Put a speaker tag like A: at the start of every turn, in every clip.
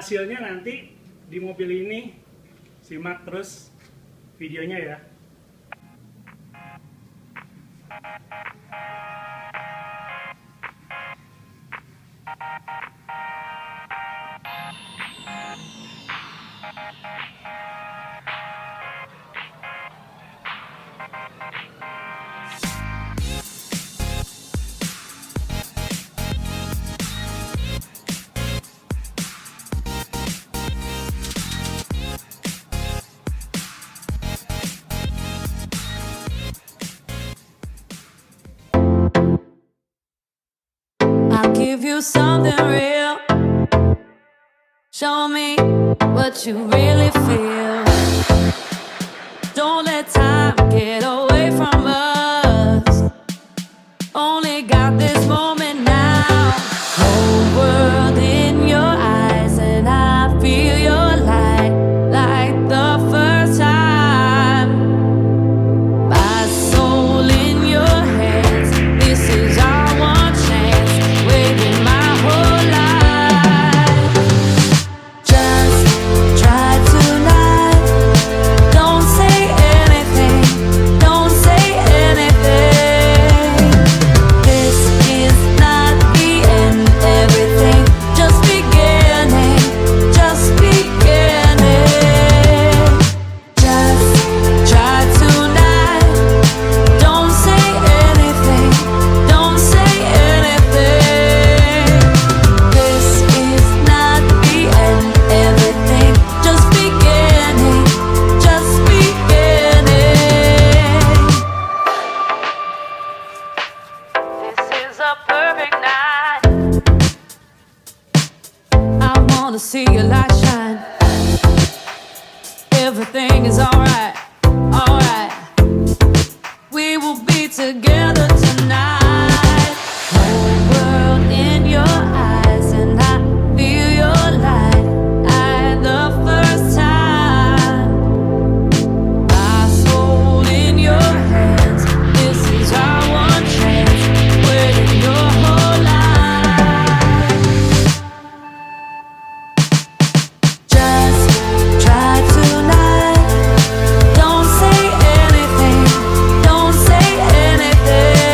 A: hasilnya nanti di mobil ini. Simak terus videonya ya.
B: Give you something real. Show me what you really feel. Don't let time get away from us. Only got this moment now. Whole world in your eyes, and I feel your light like the first time. My soul in your hands. This is our one chance. Waiting my whole life. Just try tonight. Don't say anything. Don't say anything. This is not the end. Everything just beginning. Just beginning. Just try tonight. Don't say anything. Don't say anything. This is not the end. Everything just beginning. Just beginning. This is a perfect night. I wanna see your light shine. Everything is alright, alright. We will be together tonight. Whole world in your eyes, and I feel your light at the first time. My soul in your hands. This is our one chance. Waiting your whole life. Just try tonight. Don't say anything. Don't say anything.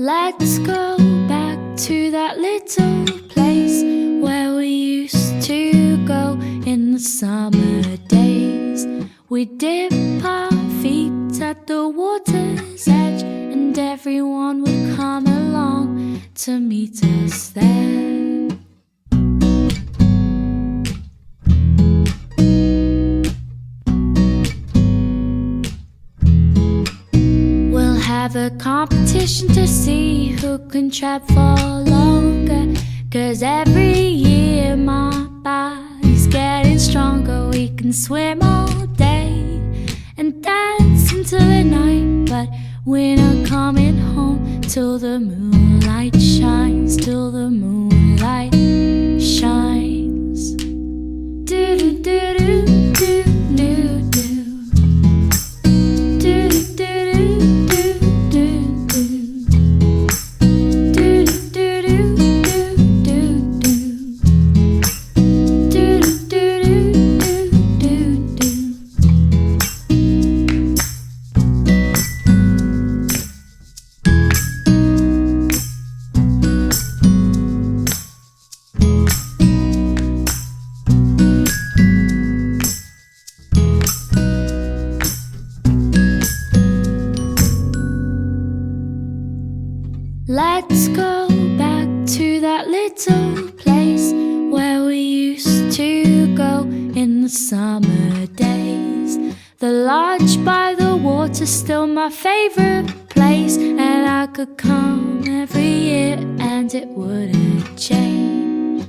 B: Let's go back to that little place where we used to go in the summer days. We dip our feet at the water's edge, and everyone would come along to meet us there. We'll have a competition to see who can trap for longer, 'cause every year my body's getting stronger. We can swim all day and dance until the night, but we're not coming home till the moonlight shines, till the moonlight shines. Do do do do do do do. Do do do do do do. Do do do do do do. Do do do do do do. Let's go back to that little place where we used to go in the summer days. The lodge by the water's still my favorite place, and I could come every year and it wouldn't change.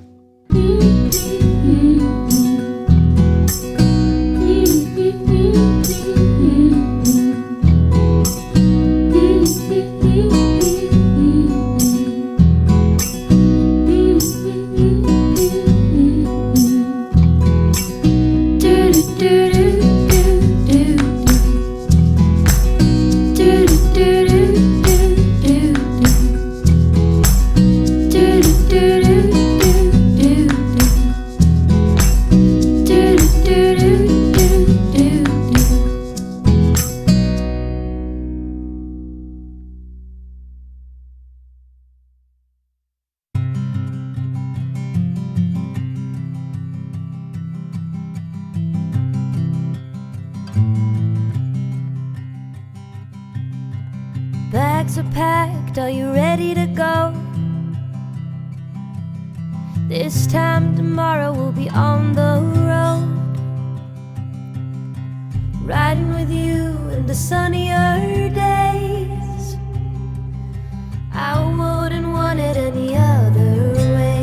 C: Bags are packed, are you ready to go? This time tomorrow we'll be on the road, riding with you in the sunnier days. I wouldn't want it any other way.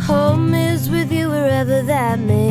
C: Home is with you wherever that may